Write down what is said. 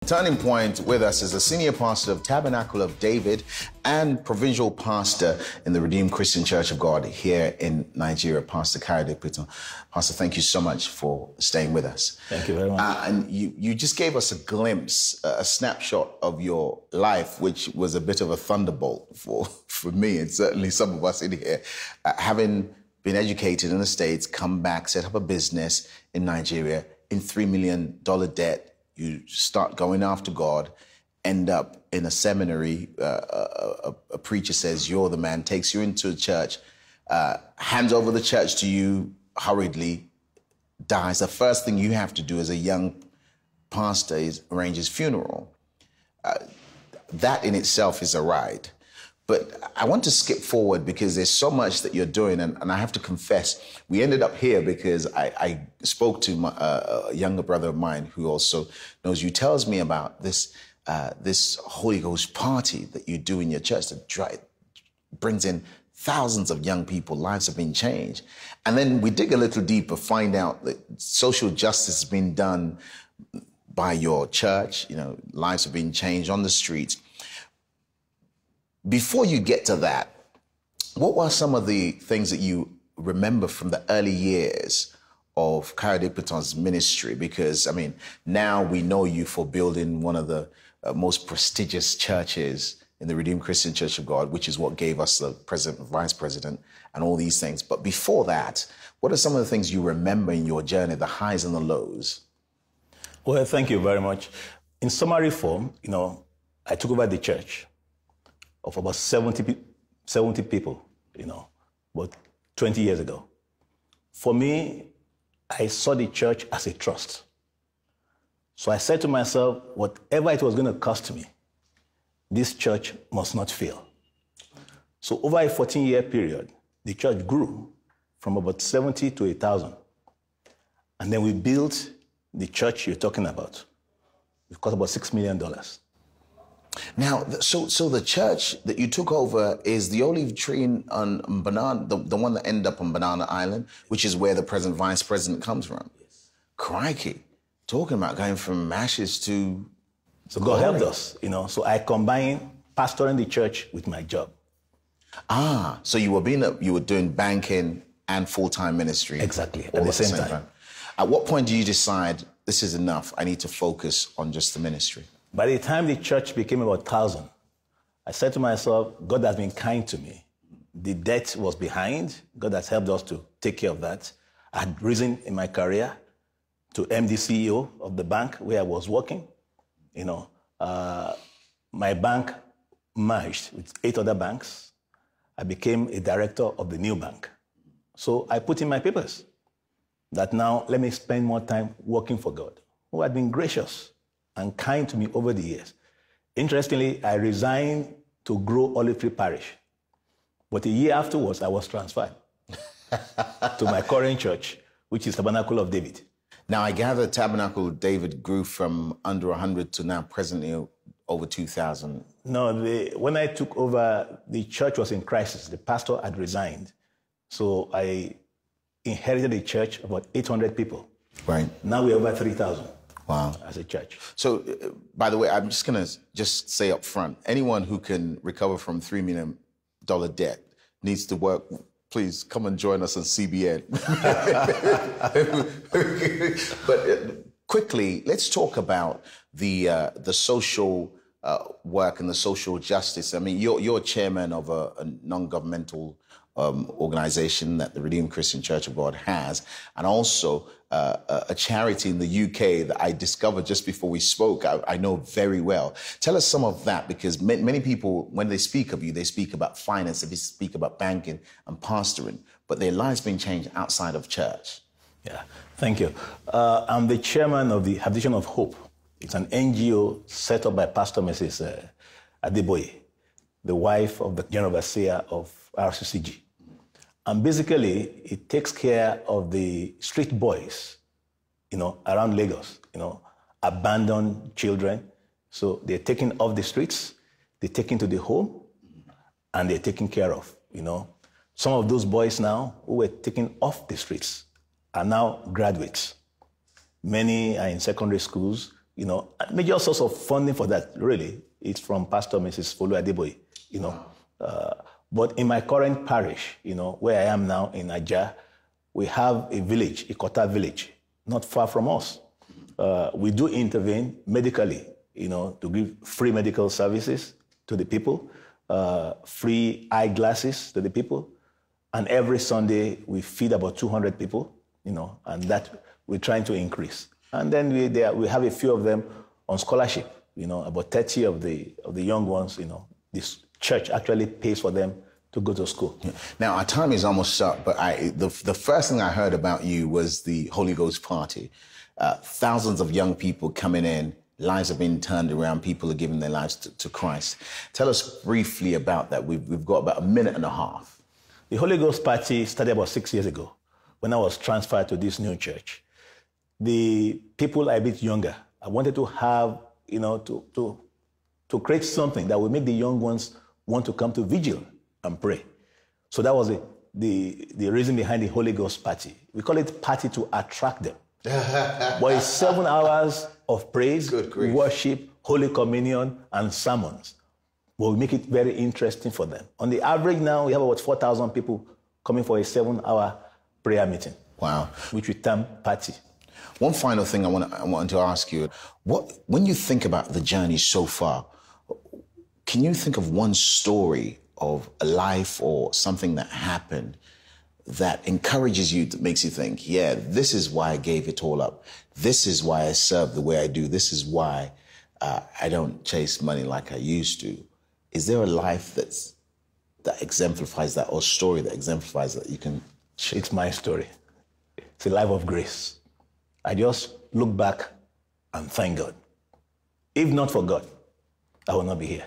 Turning Point with us is a senior pastor of Tabernacle of David and provincial pastor in the Redeemed Christian Church of God here in Nigeria, Pastor Kayode Pitan. Pastor, thank you so much for staying with us. Thank you very much. And you just gave us a glimpse, a snapshot of your life, which was a bit of a thunderbolt for me and certainly some of us in here. Having been educated in the States, come back, set up a business in Nigeria in $3 million debt. You start going after God, end up in a seminary. A preacher says, you're the man, takes you into a church, hands over the church to you hurriedly, dies. The first thing you have to do as a young pastor is arrange his funeral. That in itself is a ride. But I want to skip forward because there's so much that you're doing. And I have to confess, we ended up here because I spoke to a younger brother of mine who also knows you, tells me about this Holy Ghost party that you do in your church that brings in thousands of young people, lives have been changed. And then we dig a little deeper, find out that social justice has been done by your church, lives have been changed on the streets. Before you get to that, what were some of the things that you remember from the early years of Kayode Pitan's ministry? Because, now we know you for building one of the most prestigious churches in the Redeemed Christian Church of God, which is what gave us the president, vice president, and all these things. But before that, what are some of the things you remember in your journey, the highs and the lows? Well, thank you very much. In summary form, I took over the church of about 70 people, about 20 years ago. For me, I saw the church as a trust. So I said to myself, whatever it was going to cost me, this church must not fail. So over a 14-year period, the church grew from about 70 to 1,000. And then we built the church you're talking about. It cost about $6 million. Now, so the church that you took over is the olive tree on Banana, the one that ended up on Banana Island, which is where the present vice president comes from. Yes. Crikey, talking about going from ashes to... So God helped us, So I combined pastoring the church with my job. So you were doing banking and full-time ministry. Exactly, at the same time. At what point do you decide this is enough? I need to focus on just the ministry. By the time the church became about 1,000, I said to myself, God has been kind to me. The debt was behind. God has helped us to take care of that. I had risen in my career to MD CEO of the bank where I was working. My bank merged with 8 other banks. I became a director of the new bank. So I put in my papers that now let me spend more time working for God, who had been gracious and kind to me over the years. Interestingly, I resigned to grow Olive Tree Parish. But a year afterwards, I was transferred to my current church, which is Tabernacle of David. Now, I gather Tabernacle of David grew from under 100 to now presently over 2,000. No, when I took over, the church was in crisis. The pastor had resigned. So I inherited a church of about 800 people. Right. Now we're over 3,000. Wow. As a church. So, by the way, I'm just going to say up front, anyone who can recover from $3 million debt needs to work. Please come and join us on CBN. But quickly, let's talk about the social work and the social justice. You're chairman of a non-governmental organization that the Redeemed Christian Church of God has, and also a charity in the UK that I discovered just before we spoke. I know very well. Tell us some of that, because many people, when they speak of you, they speak about finance, they speak about banking and pastoring, but their lives been changed outside of church. Yeah, thank you. I'm the chairman of the Habitation of Hope. It's an NGO set up by Pastor Mrs. Adeboye, the wife of the General Overseer of RCCG. And basically, it takes care of the street boys, around Lagos, abandoned children. So they're taken off the streets, they're taken to the home, and they're taken care of, Some of those boys now who were taken off the streets are now graduates. Many are in secondary schools. Major source of funding for that, really, is from Pastor Mrs. Folu Adeboye, But in my current parish, where I am now in Ajah, we have a village, Ikota village, not far from us. We do intervene medically, to give free medical services to the people, free eyeglasses to the people. And every Sunday, we feed about 200 people, and that we're trying to increase. And then we have a few of them on scholarship, about 30 of the young ones, this church actually pays for them to go to school. Yeah. Now, our time is almost up, but the first thing I heard about you was the Holy Ghost party. Thousands of young people coming in, lives have been turned around, people are giving their lives to Christ. Tell us briefly about that. We've got about a minute and a half. The Holy Ghost party started about 6 years ago when I was transferred to this new church. The people are a bit younger. I wanted to have, to create something that will make the young ones want to come to vigil and pray. So that was the reason behind the Holy Ghost party. We call it party to attract them. But it's 7 hours of praise, worship, Holy Communion, and sermons. But we make it very interesting for them. On the average now, we have about 4,000 people coming for a 7-hour prayer meeting. Wow. Which we term party. One final thing I wanted to ask you. When you think about the journey so far, can you think of one story of a life or something that happened that encourages you, that makes you think, yeah, this is why I gave it all up. This is why I serve the way I do. This is why I don't chase money like I used to. Is there a life that exemplifies that, or story that exemplifies that you can share? It's my story. It's a life of grace. I just look back and thank God. If not for God, I will not be here.